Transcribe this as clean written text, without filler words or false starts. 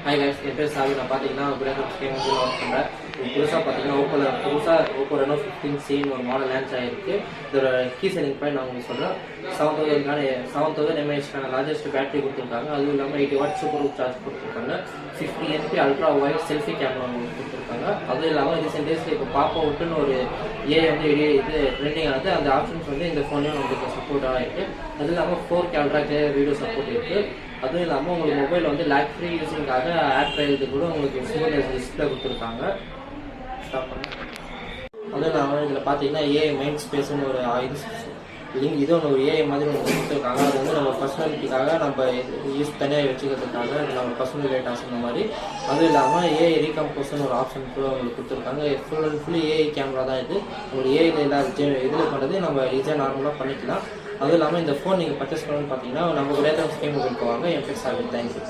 Hi guys, என் பேர் சாவி. நான் பார்த்தீங்கன்னா குரேசப் ஸ்கீம் வந்து ஒர்க் பண்ணுறேன். புதுசாக பார்த்தீங்கன்னா ஓப்போ ரெனோ 15C ஒரு மாடல் லான்ச் ஆகிருக்கு. இதோட கீ செல்லிங் பாயிண்ட் நான் உங்களுக்கு சொல்கிறேன். 7000 mAh லார்ஜஸ்ட் பேட்டரி கொடுத்துருக்காங்க. அதுவும் இல்லாமல் 80 வாட் சூப்பர் சார்ஜ் கொடுத்துருக்காங்க. 50 MP ultra wide selfie camera உங்களுக்கு கொடுத்துருக்காங்க. அதுவும் இல்லாமல் ரீசெண்ட் டேஸில் இப்போ பாப்பா விட்டுன்னு ஒரு வந்து இது ட்ரெண்டிங் ஆகுது. அந்த ஆப்ஷன்ஸ் வந்து இந்த ஃபோன்லேயும் உங்களுக்கு சப்போர்ட்டாக இருக்குது. அதுவும் இல்லாமல் 4 கேமரா வீடியோ சப்போர்ட் இருக்குது. அதுவும் இல்லாமல் உங்களுக்கு மொபைல் வந்து லேக் ஃப்ரீ யூஸிங்காக ஆப் ட்ரையலுக்கு கூட உங்களுக்கு ஸ்மூத் டிஸ்பிளே கொடுத்துருக்காங்க. ஸ்டாப் பண்ண அதுவும் இல்லாமல் இதில் பார்த்தீங்கன்னா ஏஐ மைண்ட் ஸ்பேஸ்னு ஒரு லிங்க் இது ஒன்று ஒரு ஏஐ மாதிரி ஒன்று கொடுத்துருக்காங்க. அது வந்து நம்ம பர்சனாலிட்டிக்காக நம்ம யூஸ் தனியாக வச்சுக்கிறதுக்காக நம்ம பர்சனல் டேட்டாஸ் அந்த மாதிரி. அதுவும் இல்லாமல் ஏஐ ரீகம்போஸ்ன்னு ஒரு ஆப்ஷன் கூட உங்களுக்கு கொடுத்துருக்காங்க. ஃபுல்லி ஏஐ கேமரா தான் இது. உங்களுக்கு ஏஐயில் எல்லா இதில் பண்ணுறது நம்ம ஈஸியாக நார்மலாக பண்ணிக்கலாம். அதுவும் இல்லாமல் இந்த ஃபோன் நீங்கள் பர்ச்சேஸ் பண்ணணும்னு பார்த்தீங்கன்னா நம்ம குரேசப் ஸ்கீம் மொபைலுக்கு வாங்க. என் பேர் சாவி. தேங்க்யூ.